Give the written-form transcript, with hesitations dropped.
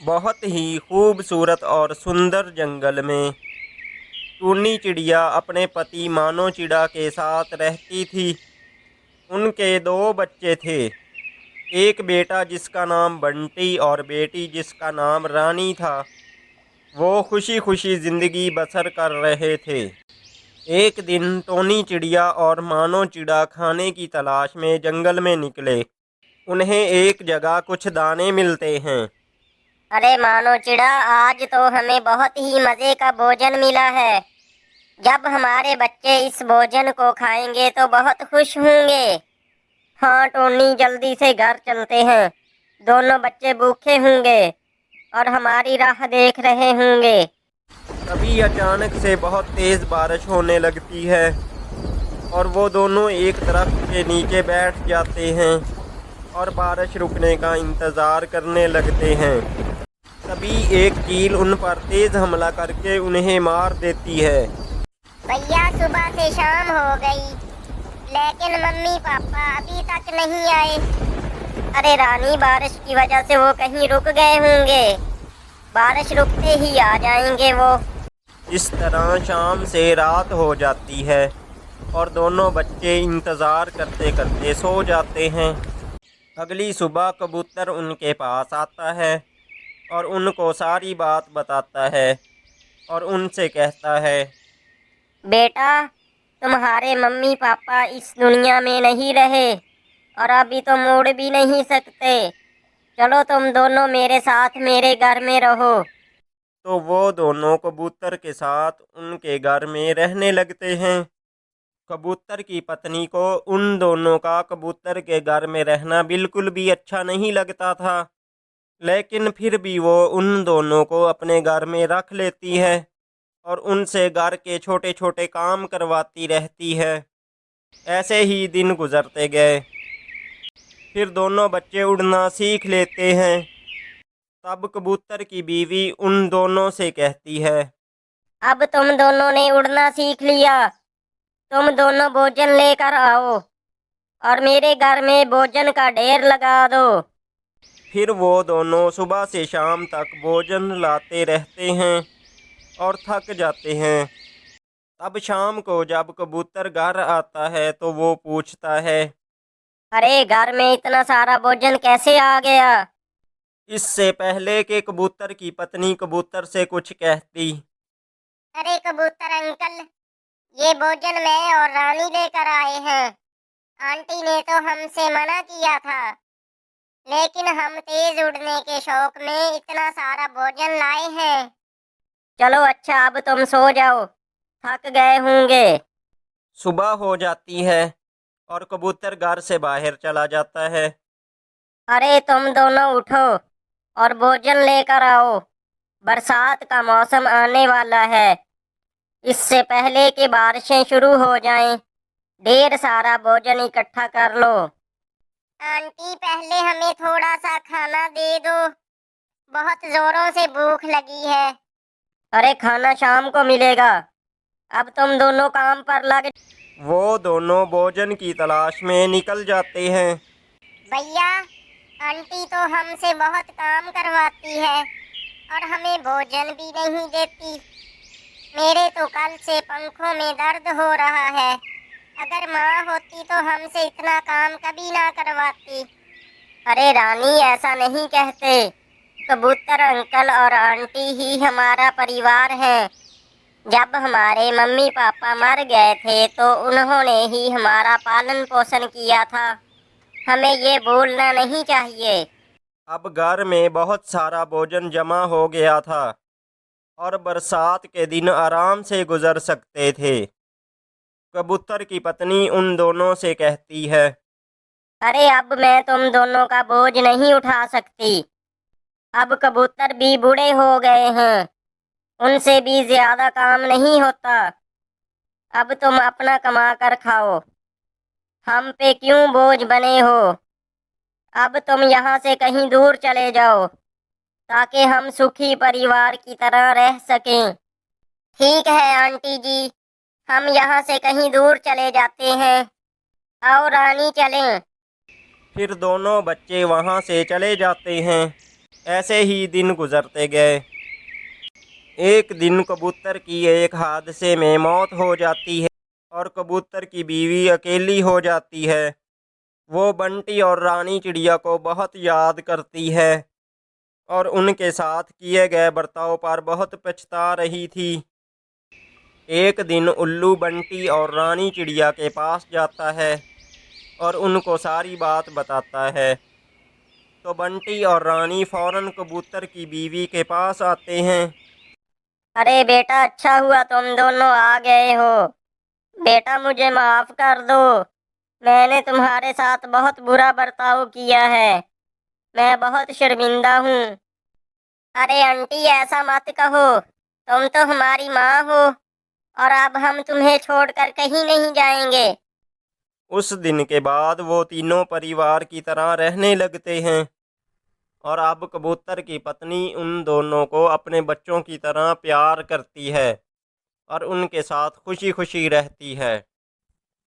बहुत ही खूबसूरत और सुंदर जंगल में टूनी चिड़िया अपने पति मानो चिड़ा के साथ रहती थी। उनके दो बच्चे थे, एक बेटा जिसका नाम बंटी और बेटी जिसका नाम रानी था। वो खुशी खुशी जिंदगी बसर कर रहे थे। एक दिन टोनी चिड़िया और मानो चिड़ा खाने की तलाश में जंगल में निकले। उन्हें एक जगह कुछ दाने मिलते हैं। अरे मानो चिड़ा, आज तो हमें बहुत ही मजे का भोजन मिला है। जब हमारे बच्चे इस भोजन को खाएंगे तो बहुत खुश होंगे। हाँ टोनी, जल्दी से घर चलते हैं। दोनों बच्चे भूखे होंगे और हमारी राह देख रहे होंगे। तभी अचानक से बहुत तेज बारिश होने लगती है और वो दोनों एक दरख्त के नीचे बैठ जाते हैं और बारिश रुकने का इंतज़ार करने लगते हैं। तभी एक चील उन पर तेज हमला करके उन्हें मार देती है। भैया, सुबह से शाम हो गई लेकिन मम्मी पापा अभी तक नहीं आए। अरे रानी, बारिश की वजह से वो कहीं रुक गए होंगे। बारिश रुकते ही आ जाएंगे वो। इस तरह शाम से रात हो जाती है और दोनों बच्चे इंतज़ार करते करते सो जाते हैं। अगली सुबह कबूतर उनके पास आता है और उनको सारी बात बताता है और उनसे कहता है, बेटा, तुम्हारे मम्मी पापा इस दुनिया में नहीं रहे और अभी तो मुड़ भी नहीं सकते। चलो तुम दोनों मेरे साथ मेरे घर में रहो। तो वो दोनों कबूतर के साथ उनके घर में रहने लगते हैं। कबूतर की पत्नी को उन दोनों का कबूतर के घर में रहना बिल्कुल भी अच्छा नहीं लगता था, लेकिन फिर भी वो उन दोनों को अपने घर में रख लेती है और उनसे घर के छोटे छोटे काम करवाती रहती है। ऐसे ही दिन गुजरते गए। फिर दोनों बच्चे उड़ना सीख लेते हैं। तब कबूतर की बीवी उन दोनों से कहती है, अब तुम दोनों ने उड़ना सीख लिया। तुम दोनों भोजन लेकर आओ और मेरे घर में भोजन का ढेर लगा दो। फिर वो दोनों सुबह से शाम तक भोजन लाते रहते हैं और थक जाते हैं। तब शाम को जब कबूतर घर आता है तो वो पूछता है, अरे, घर में इतना सारा भोजन कैसे आ गया? इससे पहले कि कबूतर की पत्नी कबूतर से कुछ कहती, अरे कबूतर अंकल, ये भोजन मैं और रानी लेकर आए हैं। आंटी ने तो हमसे मना किया था, लेकिन हम तेज उड़ने के शौक में इतना सारा भोजन लाए हैं। चलो अच्छा, अब तुम सो जाओ, थक गए होंगे। सुबह हो जाती है और कबूतर घर से बाहर चला जाता है। अरे तुम दोनों उठो और भोजन लेकर आओ। बरसात का मौसम आने वाला है। इससे पहले कि बारिशें शुरू हो जाएं, ढेर सारा भोजन इकट्ठा कर लो। आंटी, पहले हमें थोड़ा सा खाना दे दो। बहुत जोरों से भूख लगी है। अरे, खाना शाम को मिलेगा। अब तुम दोनों काम पर लग। वो दोनों भोजन की तलाश में निकल जाते हैं। भैया, आंटी तो हमसे बहुत काम करवाती है और हमें भोजन भी नहीं देती। मेरे तो कल से पंखों में दर्द हो रहा है। अगर माँ होती तो हमसे इतना काम कभी ना करवाती। अरे रानी, ऐसा नहीं कहते। कबूतर अंकल और आंटी ही हमारा परिवार है। जब हमारे मम्मी पापा मर गए थे तो उन्होंने ही हमारा पालन पोषण किया था। हमें ये भूलना नहीं चाहिए। अब घर में बहुत सारा भोजन जमा हो गया था और बरसात के दिन आराम से गुजर सकते थे। कबूतर की पत्नी उन दोनों से कहती है, अरे अब मैं तुम दोनों का बोझ नहीं उठा सकती। अब कबूतर भी बूढ़े हो गए हैं, उनसे भी ज्यादा काम नहीं होता। अब तुम अपना कमा कर खाओ, हम पे क्यों बोझ बने हो। अब तुम यहाँ से कहीं दूर चले जाओ ताकि हम सुखी परिवार की तरह रह सकें। ठीक है आंटी जी, हम यहाँ से कहीं दूर चले जाते हैं। आओ रानी, चलें। फिर दोनों बच्चे वहाँ से चले जाते हैं ऐसे ही दिन गुजरते गए। एक दिन कबूतर की एक हादसे में मौत हो जाती है और कबूतर की बीवी अकेली हो जाती है। वो बंटी और रानी चिड़िया को बहुत याद करती है और उनके साथ किए गए बर्ताव पर बहुत पछता रही थी। एक दिन उल्लू बंटी और रानी चिड़िया के पास जाता है और उनको सारी बात बताता है। तो बंटी और रानी फौरन कबूतर की बीवी के पास आते हैं। अरे बेटा, अच्छा हुआ तुम दोनों आ गए हो। बेटा, मुझे माफ कर दो। मैंने तुम्हारे साथ बहुत बुरा बर्ताव किया है। मैं बहुत शर्मिंदा हूँ। अरे आंटी, ऐसा मत कहो। तुम तो हमारी माँ हो और अब हम तुम्हें छोड़कर कहीं नहीं जाएंगे। उस दिन के बाद वो तीनों परिवार की तरह रहने लगते हैं और अब कबूतर की पत्नी उन दोनों को अपने बच्चों की तरह प्यार करती है और उनके साथ खुशी खुशी रहती है।